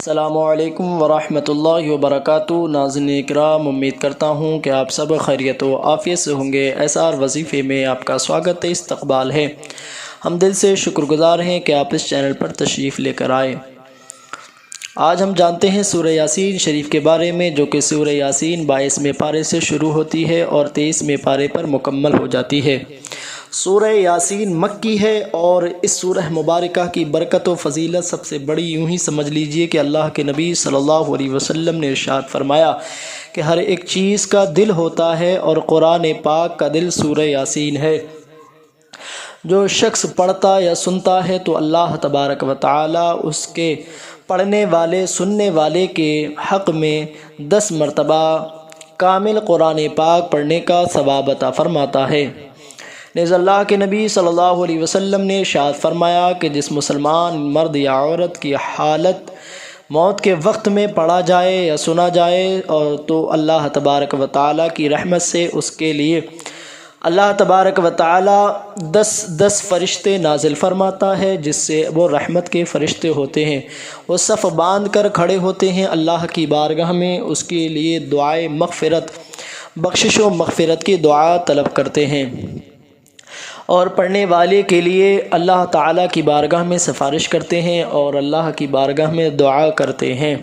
السلام علیکم ورحمۃ اللہ وبرکاتہ۔ ناظرین اکرام، امید کرتا ہوں کہ آپ سب خیریت و عافیت سے ہوں گے۔ ایسار وظیفے میں آپ کا سواگت استقبال ہے۔ ہم دل سے شکر گزار ہیں کہ آپ اس چینل پر تشریف لے کر آئے۔ آج ہم جانتے ہیں سورہ یاسین شریف کے بارے میں، جو کہ سورہ یاسین 22ویں پارے سے شروع ہوتی ہے اور 23ویں پارے پر مکمل ہو جاتی ہے۔ سورہ یاسین مکی ہے اور اس سورہ مبارکہ کی برکت و فضیلت سب سے بڑی یوں ہی سمجھ لیجئے کہ اللہ کے نبی صلی اللہ علیہ وسلم نے ارشاد فرمایا کہ ہر ایک چیز کا دل ہوتا ہے اور قرآن پاک کا دل سورہ یاسین ہے۔ جو شخص پڑھتا یا سنتا ہے تو اللہ تبارک و تعالی اس کے پڑھنے والے سننے والے کے حق میں 10 مرتبہ کامل قرآن پاک پڑھنے کا ثواب عطا فرماتا ہے۔ نیز اللہ کے نبی صلی اللہ علیہ وسلم نے ارشاد فرمایا کہ جس مسلمان مرد یا عورت کی حالت موت کے وقت میں پڑھا جائے یا سنا جائے اور تو اللہ تبارک و تعالیٰ کی رحمت سے اس کے لیے اللہ تبارک و تعالیٰ 10 فرشتے نازل فرماتا ہے، جس سے وہ رحمت کے فرشتے ہوتے ہیں۔ وہ صف باندھ کر کھڑے ہوتے ہیں اللہ کی بارگاہ میں، اس کے لیے دعائے مغفرت، بخشش و مغفرت کی دعا طلب کرتے ہیں، اور پڑھنے والے کے لیے اللہ تعالیٰ کی بارگاہ میں سفارش کرتے ہیں اور اللہ کی بارگاہ میں دعا کرتے ہیں۔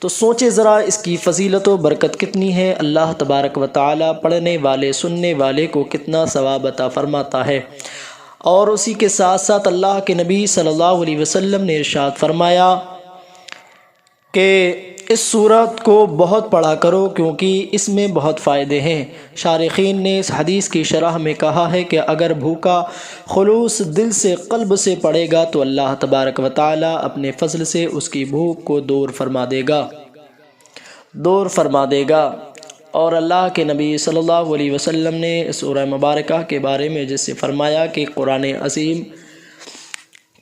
تو سوچے ذرا اس کی فضیلت و برکت کتنی ہے، اللہ تبارک و تعالیٰ پڑھنے والے سننے والے کو کتنا ثواب عطا فرماتا ہے۔ اور اسی کے ساتھ ساتھ اللہ کے نبی صلی اللہ علیہ وسلم نے ارشاد فرمایا کہ اس سورت کو بہت پڑھا کرو کیونکہ اس میں بہت فائدے ہیں۔ شارحین نے اس حدیث کی شرح میں کہا ہے کہ اگر بھوکا خلوص دل سے قلب سے پڑھے گا تو اللہ تبارک و تعالیٰ اپنے فضل سے اس کی بھوک کو دور فرما دے گا۔ اور اللہ کے نبی صلی اللہ علیہ وسلم نے سورہ مبارکہ کے بارے میں جس سے فرمایا کہ قرآن عظیم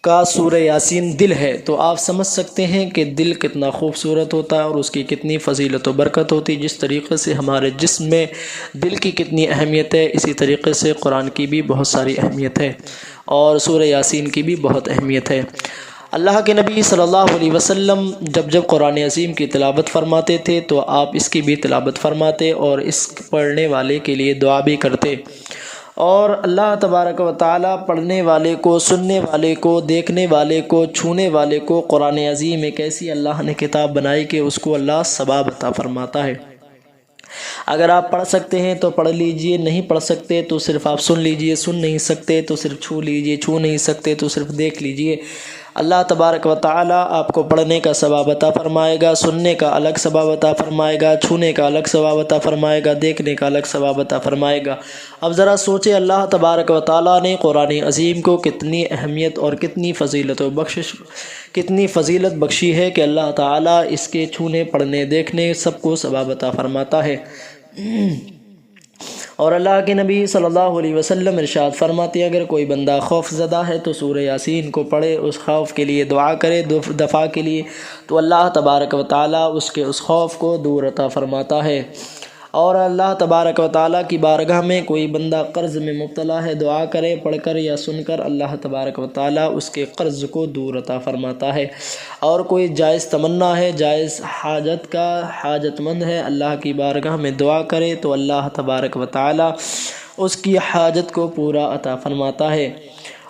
کا سورہ یاسین دل ہے، تو آپ سمجھ سکتے ہیں کہ دل کتنا خوبصورت ہوتا ہے اور اس کی کتنی فضیلت و برکت ہوتی ہے۔ جس طریقے سے ہمارے جسم میں دل کی کتنی اہمیت ہے، اسی طریقے سے قرآن کی بھی بہت ساری اہمیت ہے اور سورہ یاسین کی بھی بہت اہمیت ہے۔ اللہ کے نبی صلی اللہ علیہ وسلم جب قرآن عظیم کی تلاوت فرماتے تھے تو آپ اس کی بھی تلاوت فرماتے اور اس پڑھنے والے کے لیے دعا بھی کرتے، اور اللہ تبارک و تعالیٰ پڑھنے والے کو، سننے والے کو، دیکھنے والے کو، چھونے والے کو قرآن عظیم ایک ایسی اللہ نے کتاب بنائی کہ اس کو اللہ ثواب عطا فرماتا ہے۔ اگر آپ پڑھ سکتے ہیں تو پڑھ لیجئے، نہیں پڑھ سکتے تو صرف آپ سن لیجئے، سن نہیں سکتے تو صرف چھو لیجئے، چھو نہیں سکتے تو صرف دیکھ لیجئے۔ اللہ تبارک و تعالیٰ آپ کو پڑھنے کا ثواب عطا فرمائے گا، سننے کا الگ ثواب عطا فرمائے گا، چھونے کا الگ ثواب عطا فرمائے گا، دیکھنے کا الگ ثواب عطا فرمائے گا۔ اب ذرا سوچیں اللہ تبارک و تعالیٰ نے قرآن عظیم کو کتنی اہمیت اور کتنی فضیلت بخشی ہے کہ اللہ تعالیٰ اس کے چھونے، پڑھنے، دیکھنے سب کو ثواب عطا فرماتا ہے۔ اور اللہ کے نبی صلی اللہ علیہ وسلم ارشاد فرماتے ہیں اگر کوئی بندہ خوف زدہ ہے تو سورہ یاسین کو پڑھے، اس خوف کے لیے دعا کرے دفع کے لیے، تو اللہ تبارک و تعالیٰ اس کے اس خوف کو دور عطا فرماتا ہے۔ اور اللہ تبارک و تعالیٰ کی بارگاہ میں کوئی بندہ قرض میں مبتلا ہے، دعا کرے پڑھ کر یا سن کر، اللہ تبارک و تعالیٰ اس کے قرض کو دور عطا فرماتا ہے۔ اور کوئی جائز تمنا ہے، جائز حاجت کا حاجت مند ہے، اللہ کی بارگاہ میں دعا کرے تو اللہ تبارک و تعالیٰ اس کی حاجت کو پورا عطا فرماتا ہے۔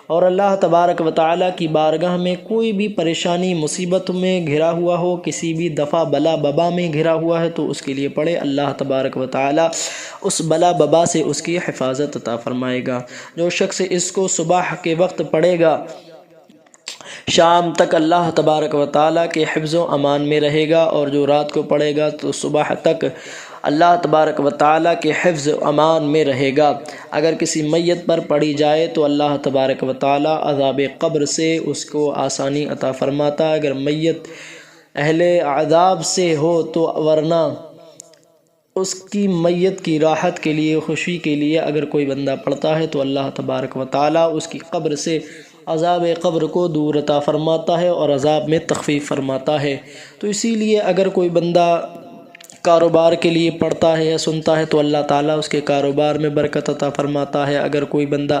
اور اللہ تبارک و تعالیٰ کی بارگاہ میں کوئی بھی پریشانی مصیبت میں گھرا ہوا ہو، کسی بھی دفعہ بلا ببا میں گھرا ہوا ہے تو اس کے لیے پڑھے، اللہ تبارک و تعالیٰ اس بلا ببا سے اس کی حفاظت عطا فرمائے گا۔ جو شخص اس کو صبح کے وقت پڑھے گا شام تک اللہ تبارک و تعالیٰ کے حفظ و امان میں رہے گا، اور جو رات کو پڑھے گا تو صبح تک اللہ تبارک و تعالیٰ کے حفظ و امان میں رہے گا۔ اگر کسی میت پر پڑھی جائے تو اللہ تبارک و تعالیٰ عذاب قبر سے اس کو آسانی عطا فرماتا ہے، اگر میت اہل عذاب سے ہو تو، ورنہ اس کی میت کی راحت کے لیے، خوشی کے لیے اگر کوئی بندہ پڑھتا ہے تو اللہ تبارک و تعالیٰ اس کی قبر سے عذاب قبر کو دور عطا فرماتا ہے اور عذاب میں تخفیف فرماتا ہے۔ تو اسی لیے اگر کوئی بندہ کاروبار کے لیے پڑھتا ہے یا سنتا ہے تو اللہ تعالیٰ اس کے کاروبار میں برکت عطا فرماتا ہے۔ اگر کوئی بندہ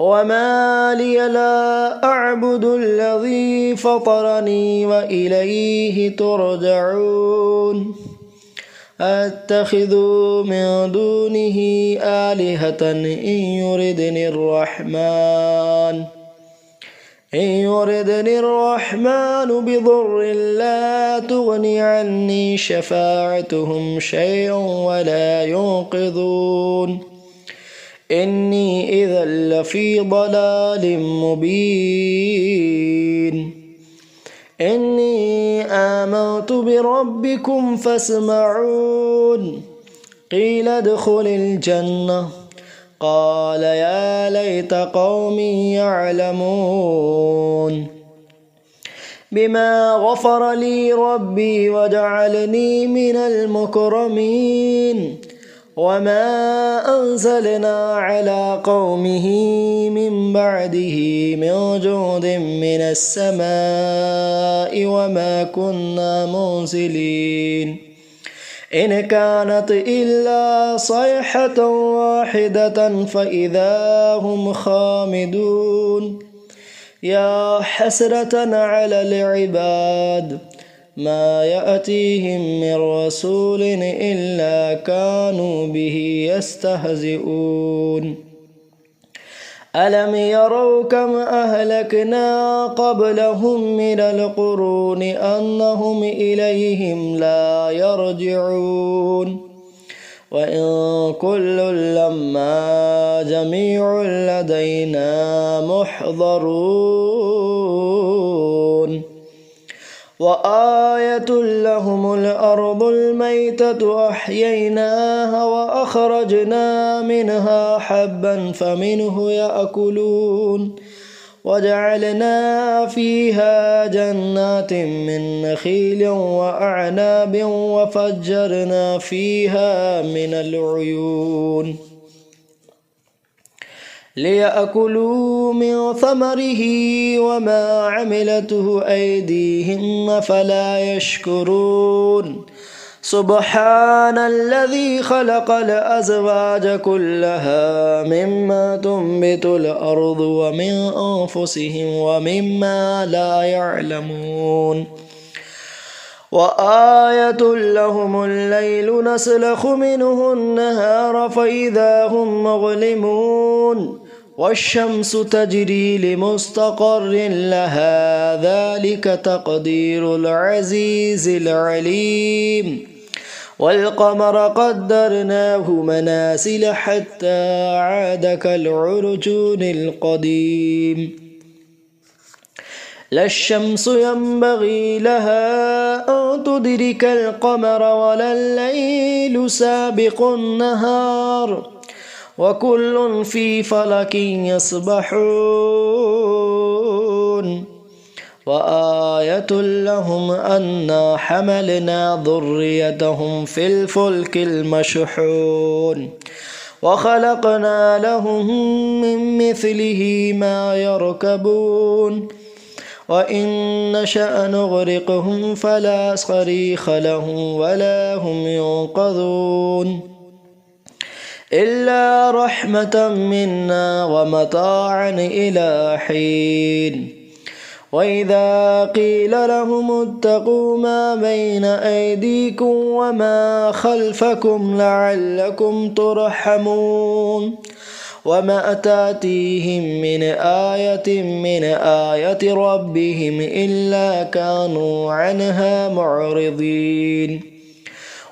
وما لي لا أعبد الذي فطرني وإليه ترجعون أتخذ من دونه آلهة إن يردني الرحمن بضر لا تغني عني شفاعتهم شيئا ولا ينقذون إني إذا لفي ضلال مبين إني آمنت بربكم فاسمعون قيل ادخل الجنة قال يا ليت قومي يعلمون بما غفر لي ربي وجعلني من المكرمين وما أنزلنا على قومه من بعده من جند من السماء وما كنا منزلين إن كانت إلا صيحة واحدة فإذا هم خامدون يا حسرة على العباد ما يأتيهم من رسول إلا كانوا به يستهزئون ألم يروا كم أهلكنا قبلهم من القرون أنهم إليهم لا يرجعون وإن كل لما جميع لدينا محضرون وآية لهم الأرض الميتة أحييناها وأخرجنا منها حبا فمنه يأكلون وجعلنا فيها جنات من نخيل وأعناب وفجرنا فيها من العيون ليأكلوا من ثمره وما عملته أيديهم فلا يشكرون سبحان الذي خلق الأزواج كلها مما تنبت الأرض ومن أنفسهم ومما لا يعلمون وآية لهم الليل نسلخ منه النهار فإذا هم مظلمون والشمس تجري لمستقر لها ذلك تقدير العزيز العليم والقمر قدرناه منازل حتى عاد كالعرجون القديم لا الشمس ينبغي لها أن تدرك القمر ولا الليل سابق النهار وكل في فلك يسبحون وآية لهم أنا حملنا ذريتهم في الفلك المشحون وخلقنا لهم من مثله ما يركبون وإن نشأ نغرقهم فلا صريخ لهم ولا هم ينقذون إلا رحمة منا ومتاعا إلى حين وإذا قيل لهم اتقوا ما بين أيديكم وما خلفكم لعلكم ترحمون وما تأتيهم من آية ربهم إلا كانوا عنها معرضين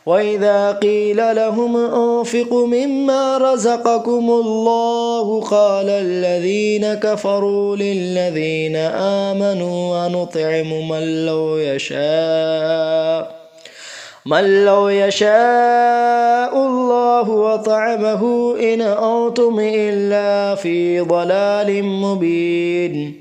وإذا قيل لهم أنفقوا مما رزقكم الله قال الذين كفروا للذين آمنوا ونطعم من لو يشاء الله وطعمه إن أنتم إلا في ضلال مبين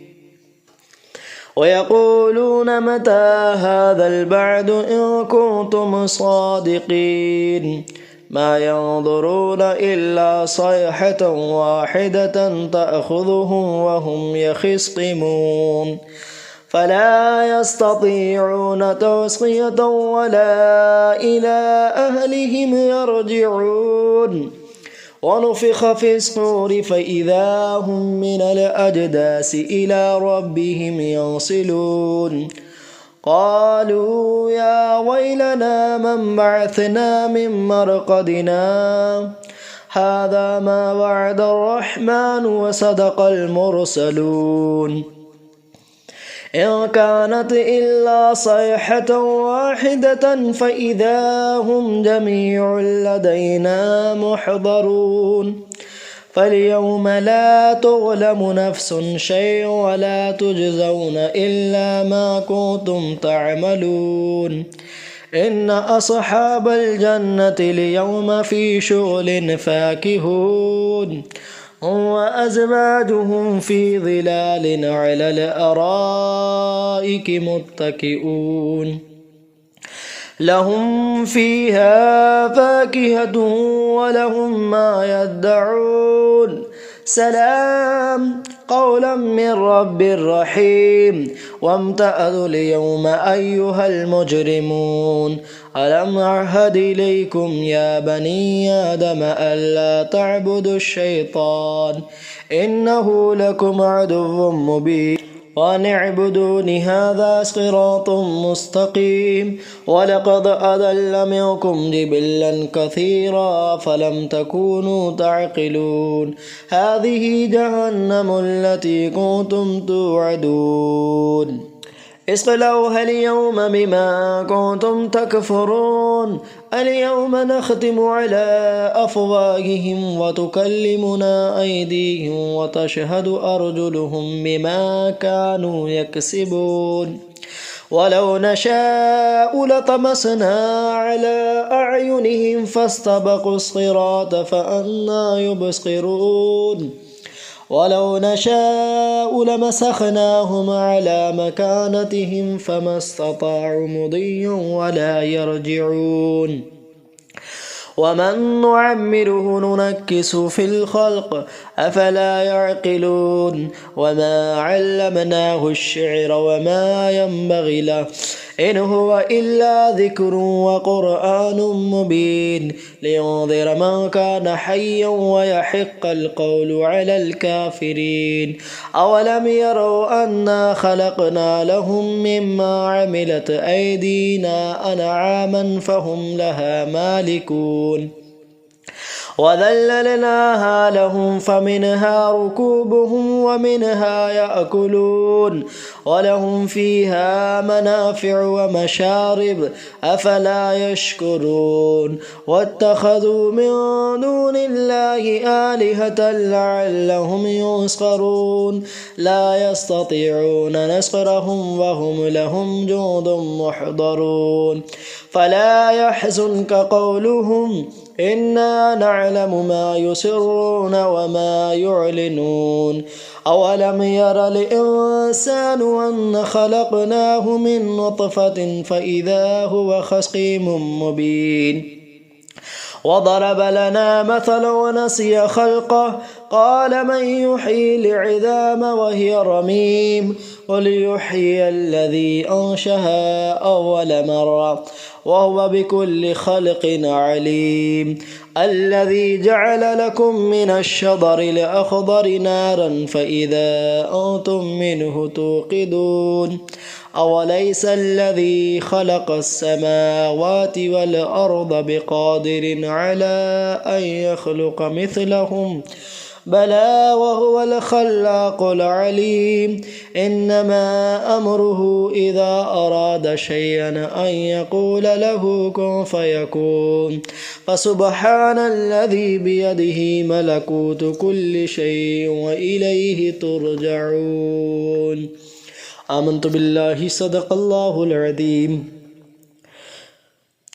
ويقولون متى هذا البعد إن كنتم صادقين ما ينظرون إلا صيحة واحدة تأخذهم وهم يخصمون فلا يستطيعون توصية ولا إلى أهلهم يرجعون ونفخ في الصور فإذا هم من الأجداث إلى ربهم ينصلون قالوا يا ويلنا من بعثنا من مرقدنا هذا ما وعد الرحمن وصدق المرسلون إن كانت إلا صيحة واحدة فإذا هم جميع لدينا محضرون فاليوم لا تظلم نفس شيئا ولا تجزون إلا ما كنتم تعملون إن أصحاب الجنة اليوم في شغل فاكهون وأزواجهم في ظلال على الأرائك متكئون لهم فيها فاكهة ولهم ما يدعون سلام قولا من رب رحيم وامتأذوا اليوم أيها المجرمون ألم أعهد إليكم يا بني آدم ألا تعبدوا الشيطان إنه لكم عدو مبين وأن اعبدون هذا صراط مستقيم ولقد أضل منكم جبلا كثيرا فلم تكونوا تعقلون هذه جهنم التي كنتم توعدون اصلوها اليوم بما كنتم تكفرون اليوم نختم على أفواههم وتكلمنا أيديهم وتشهد أرجلهم بما كانوا يكسبون ولو نشاء لطمسنا على أعينهم فاستبقوا الصراط فأنى يبصرون ولو نشاء لمسخناهم على مكانتهم فما استطاعوا مضيا ولا يرجعون ومن نعمره ننكس في الخلق أفلا يعقلون وما علمناه الشعر وما ينبغي له إن هو إلا ذكر وقرآن مبين لينذر من كان حيا ويحق القول على الكافرين أولم يروا أنا خلقنا لهم مما عملت أيدينا أنعاما فهم لها مالكون وذللناها لهم فمنها ركوبهم ومنها يأكلون ولهم فيها منافع ومشارب أفلا يشكرون واتخذوا من دون الله آلهة لعلهم ينصرون لا يستطيعون نصرهم وهم لهم جند محضرون فلا يحزنك قولهم إنا نعلم ما يسرون وما يعلنون أولم ير الإنسان أن خلقناه من نطفة فإذا هو خصيم مبين وضرب لنا مثلا ونسي خلقه قال من يحيي العظام وهي رميم قل يحيي الذي أنشأها أول مرة وهو بكل خلق عليم الذي جعل لكم من الشجر الأخضر نارا فإذا أنتم منه توقدون أوليس الذي خلق السماوات والأرض بقادر على أن يخلق مثلهم بلى وهو الخلاق العليم إنما أمره إذا أراد شيئا أن يقول له كن فيكون فسبحان الذي بيده ملكوت كل شيء وإليه ترجعون آمنت بالله صدق اللہ العظیم۔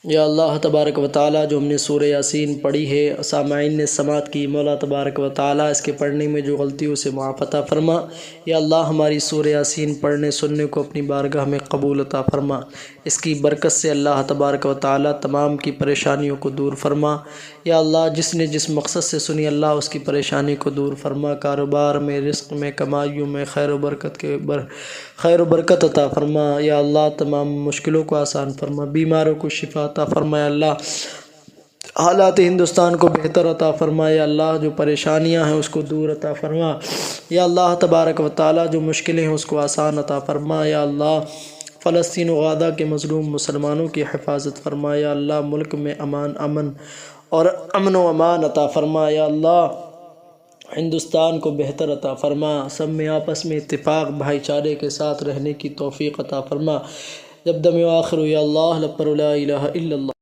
یا اللہ تبارک و تعالیٰ جو ہم نے سورہ یاسین پڑھی ہے سامعین نے سماعت کی، مولا تبارک و تعالیٰ اس کے پڑھنے میں جو غلطیوں سے معاف عطا فرما۔ یا اللہ ہماری سورہ یاسین پڑھنے سننے کو اپنی بارگاہ میں قبول عطا فرما، اس کی برکت سے اللہ تبارک و تعالیٰ تمام کی پریشانیوں کو دور فرما۔ یا اللہ جس نے جس مقصد سے سنی اللہ اس کی پریشانی کو دور فرما، کاروبار میں، رزق میں، کمائیوں میں خیر و برکت عطا فرما۔ یا اللہ تمام مشکلوں کو آسان فرما، بیماروں کو شفا عطا فرما۔ یا اللہ حالات ہندوستان کو بہتر عطا فرما یا اللہ، جو پریشانیاں ہیں اس کو دور عطا فرما یا اللہ تبارک و تعالی، جو مشکلیں ہیں اس کو آسان عطا فرما یا اللہ، فلسطین و غزہ کے مظلوم مسلمانوں کی حفاظت فرما یا اللہ، ملک میں امن و امان عطا فرما یا اللہ، ہندوستان کو بہتر عطا فرما، سب میں آپس میں اتفاق بھائی چارے کے ساتھ رہنے کی توفیق عطا فرما، جب دم آخر یا اللہ، لپر لا الہ الا اللہ۔